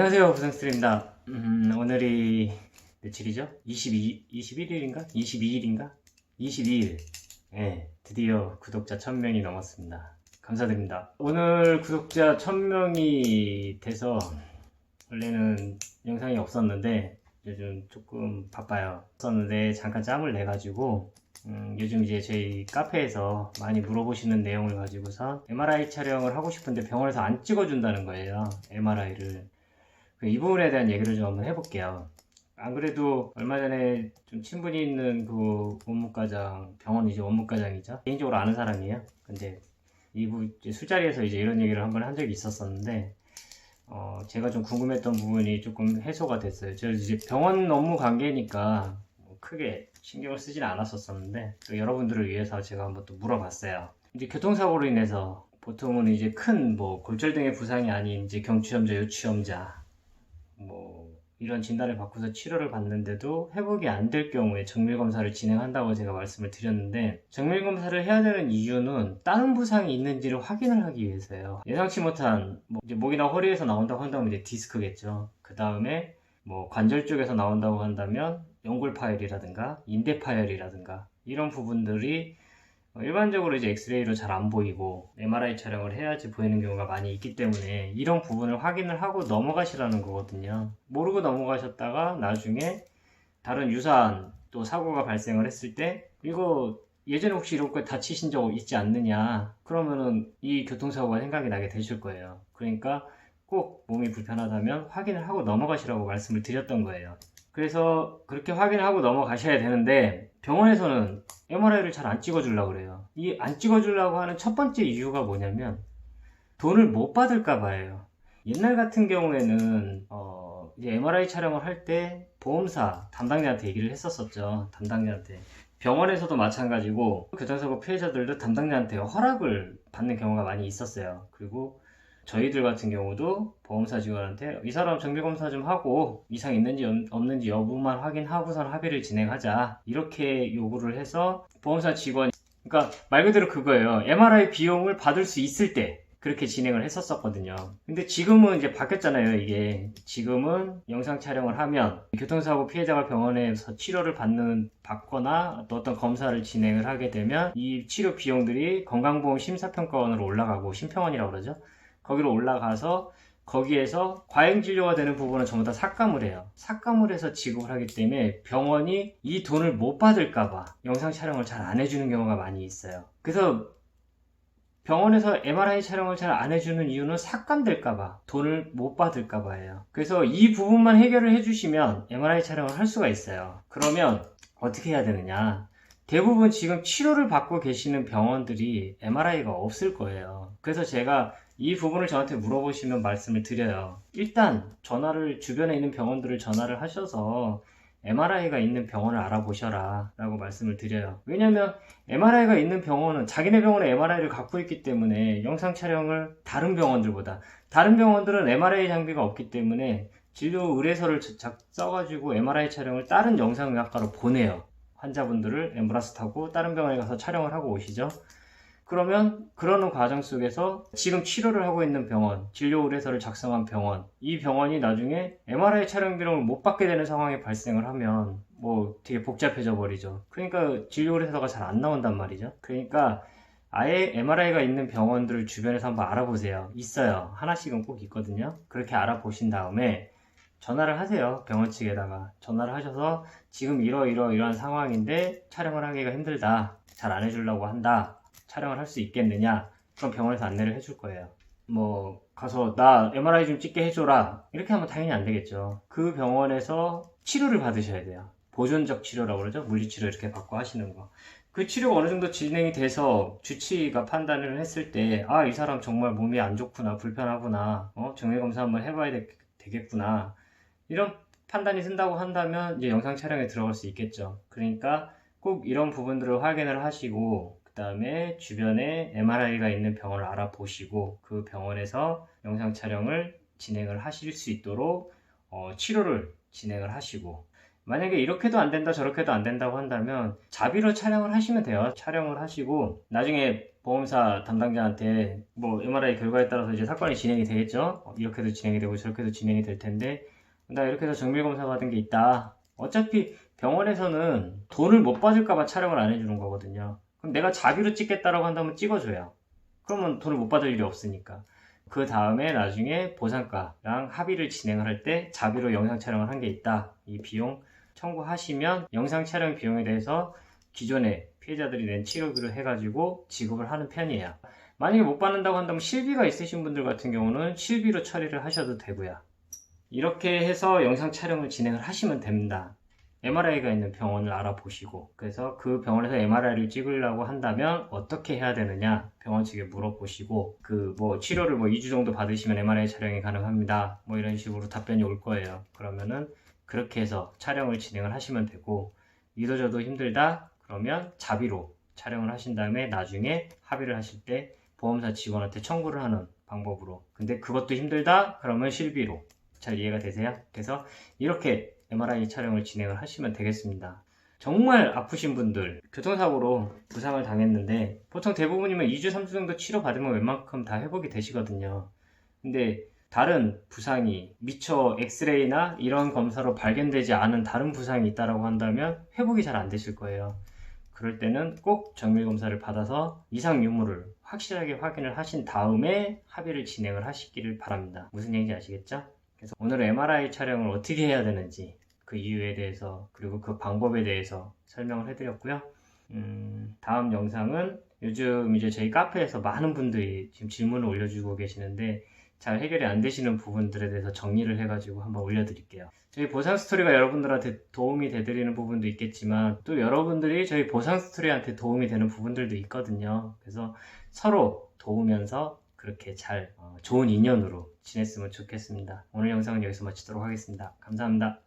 안녕하세요, 부상스트입니다. 오늘이 며칠이죠? 21일인가? 22일인가? 22일. 네, 드디어 구독자 1000명이 넘었습니다. 감사드립니다. 오늘 구독자 1000명이 돼서 원래는 영상이 없었는데 요즘 조금 바빠요. 없었는데 잠깐 짬을 내가지고 요즘 이제 저희 카페에서 많이 물어보시는 내용을 가지고서 MRI 촬영을 하고 싶은데 병원에서 안 찍어준다는 거예요. MRI를. 이 부분에 대한 얘기를 좀 한번 해볼게요. 안 그래도 얼마 전에 좀 친분이 있는 그 원무과장, 병원이죠, 원무과장이죠. 개인적으로 아는 사람이에요. 근데 이제 술자리에서 이제 이런 얘기를 한번 한 적이 있었었는데, 제가 좀 궁금했던 부분이 조금 해소가 됐어요. 저 이제 병원 업무 관계니까 뭐 크게 신경을 쓰지는 않았었는데, 또 여러분들을 위해서 제가 한번 또 물어봤어요. 이제 교통사고로 인해서 보통은 이제 큰 뭐 골절 등의 부상이 아닌 이제 경추염자, 요추염자, 뭐 이런 진단을 받고서 치료를 받는데도 회복이 안 될 경우에 정밀검사를 진행한다고 제가 말씀을 드렸는데, 정밀검사를 해야 되는 이유는 다른 부상이 있는지를 확인을 하기 위해서예요. 예상치 못한 이제 목이나 허리에서 나온다고 한다면 이제 디스크겠죠. 그 다음에 뭐 관절 쪽에서 나온다고 한다면 연골 파열이라든가 인대 파열이라든가 이런 부분들이 일반적으로 이제 엑스레이로 잘 안 보이고 MRI 촬영을 해야지 보이는 경우가 많이 있기 때문에 이런 부분을 확인을 하고 넘어가시라는 거거든요. 모르고 넘어가셨다가 나중에 다른 유사한 또 사고가 발생을 했을 때, 이거 예전에 혹시 이렇게 다치신 적 있지 않느냐, 그러면은 이 교통사고가 생각이 나게 되실 거예요. 그러니까 꼭 몸이 불편하다면 확인을 하고 넘어가시라고 말씀을 드렸던 거예요. 그래서 그렇게 확인하고 넘어가셔야 되는데, 병원에서는 MRI를 잘 안 찍어주려고 그래요. 이 안 찍어주려고 하는 첫 번째 이유가 뭐냐면 돈을 못 받을까 봐요. 옛날 같은 경우에는 이제 MRI 촬영을 할 때 보험사 담당자한테 얘기를 했었었죠. 담당자한테. 병원에서도 마찬가지고 교통사고 피해자들도 담당자한테 허락을 받는 경우가 많이 있었어요. 그리고 저희들 같은 경우도 보험사 직원한테 이 사람 정밀검사 좀 하고 이상 있는지 없는지 여부만 확인하고선 합의를 진행하자, 이렇게 요구를 해서 보험사 직원, 그러니까 말 그대로 그거예요. MRI 비용을 받을 수 있을 때 그렇게 진행을 했었거든요. 근데 지금은 이제 바뀌었잖아요. 이게 지금은 영상 촬영을 하면 교통사고 피해자가 병원에서 치료를 받거나 또 어떤 검사를 진행을 하게 되면 이 치료 비용들이 건강보험 심사평가원으로 올라가고, 심평원이라고 그러죠. 거기로 올라가서 거기에서 과잉진료가 되는 부분은 전부 다 삭감을 해요. 삭감을 해서 지급을 하기 때문에 병원이 이 돈을 못 받을까봐 영상 촬영을 잘 안 해주는 경우가 많이 있어요. 그래서 병원에서 MRI 촬영을 잘 안 해주는 이유는 삭감될까봐, 돈을 못 받을까봐예요. 그래서 이 부분만 해결을 해주시면 MRI 촬영을 할 수가 있어요. 그러면 어떻게 해야 되느냐? 대부분 지금 치료를 받고 계시는 병원들이 MRI가 없을 거예요. 그래서 제가 이 부분을 저한테 물어보시면 말씀을 드려요. 일단 주변에 있는 병원들을 전화를 하셔서 MRI가 있는 병원을 알아보셔라 라고 말씀을 드려요. 왜냐면 MRI가 있는 병원은 자기네 병원에 MRI를 갖고 있기 때문에 영상 촬영을 다른 병원들은 MRI 장비가 없기 때문에 진료 의뢰서를 써가지고 MRI 촬영을 다른 영상의학과로 보내요. 환자분들을 앰뷸런스 타고 다른 병원에 가서 촬영을 하고 오시죠. 그러면 그러는 과정 속에서 지금 치료를 하고 있는 병원, 진료 의뢰서를 작성한 병원, 이 병원이 나중에 MRI 촬영 비용을 못 받게 되는 상황이 발생을 하면 뭐 되게 복잡해져 버리죠. 그러니까 진료 의뢰서가 잘 안 나온단 말이죠. 그러니까 아예 MRI가 있는 병원들을 주변에서 한번 알아보세요. 있어요. 하나씩은 꼭 있거든요. 그렇게 알아보신 다음에 전화를 하세요. 병원 측에다가 전화를 하셔서 지금 이러한 상황인데 촬영을 하기가 힘들다, 잘 안 해주려고 한다, 촬영을 할 수 있겠느냐? 그럼 병원에서 안내를 해줄 거예요. 뭐 가서 나 MRI 좀 찍게 해줘라, 이렇게 하면 당연히 안 되겠죠. 그 병원에서 치료를 받으셔야 돼요. 보존적 치료라고 그러죠. 물리치료 이렇게 받고 하시는 거. 그 치료가 어느 정도 진행이 돼서 주치의가 판단을 했을 때, 아, 이 사람 정말 몸이 안 좋구나, 불편하구나, 정밀검사 한번 해봐야 되겠구나, 이런 판단이 쓴다고 한다면 이제 영상 촬영에 들어갈 수 있겠죠. 그러니까 꼭 이런 부분들을 확인을 하시고, 그 다음에 주변에 MRI가 있는 병원을 알아보시고 그 병원에서 영상 촬영을 진행을 하실 수 있도록 치료를 진행을 하시고, 만약에 이렇게도 안 된다 저렇게도 안 된다고 한다면 자비로 촬영을 하시면 돼요. 촬영을 하시고 나중에 보험사 담당자한테 뭐 MRI 결과에 따라서 이제 사건이 진행이 되겠죠. 이렇게도 진행이 되고 저렇게도 진행이 될 텐데 나 이렇게 해서 정밀검사 받은 게 있다. 어차피 병원에서는 돈을 못 받을까봐 촬영을 안 해주는 거거든요. 그럼 내가 자비로 찍겠다라고 한다면 찍어줘요. 그러면 돈을 못 받을 일이 없으니까. 그 다음에 나중에 보상가랑 합의를 진행을 할 때 자비로 영상 촬영을 한 게 있다. 이 비용 청구하시면 영상 촬영 비용에 대해서 기존에 피해자들이 낸 치료비로 해가지고 지급을 하는 편이에요. 만약에 못 받는다고 한다면 실비가 있으신 분들 같은 경우는 실비로 처리를 하셔도 되고요. 이렇게 해서 영상 촬영을 진행을 하시면 됩니다. MRI가 있는 병원을 알아보시고, 그래서 그 병원에서 MRI를 찍으려고 한다면 어떻게 해야 되느냐 병원 측에 물어보시고, 그 뭐 치료를 뭐 2주 정도 받으시면 MRI 촬영이 가능합니다. 뭐 이런 식으로 답변이 올 거예요. 그러면은 그렇게 해서 촬영을 진행을 하시면 되고, 이도저도 힘들다 그러면 자비로 촬영을 하신 다음에 나중에 합의를 하실 때 보험사 직원한테 청구를 하는 방법으로. 근데 그것도 힘들다 그러면 실비로. 잘 이해가 되세요? 그래서 이렇게 MRI 촬영을 진행을 하시면 되겠습니다. 정말 아프신 분들, 교통사고로 부상을 당했는데 보통 대부분이면 2주, 3주 정도 치료받으면 웬만큼 다 회복이 되시거든요. 근데 다른 부상이 미처 엑스레이나 이런 검사로 발견되지 않은 다른 부상이 있다고 한다면 회복이 잘 안 되실 거예요. 그럴 때는 꼭 정밀검사를 받아서 이상 유무를 확실하게 확인을 하신 다음에 합의를 진행을 하시기를 바랍니다. 무슨 얘기인지 아시겠죠? 그래서 오늘 MRI 촬영을 어떻게 해야 되는지 그 이유에 대해서 그리고 그 방법에 대해서 설명을 해드렸고요. 다음 영상은 요즘 이제 저희 카페에서 많은 분들이 지금 질문을 올려주고 계시는데 잘 해결이 안 되시는 부분들에 대해서 정리를 해가지고 한번 올려드릴게요. 저희 보상 스토리가 여러분들한테 도움이 되드리는 부분도 있겠지만 또 여러분들이 저희 보상 스토리한테 도움이 되는 부분들도 있거든요. 그래서 서로 도우면서 그렇게 잘 좋은 인연으로 지냈으면 좋겠습니다. 오늘 영상은 여기서 마치도록 하겠습니다. 감사합니다.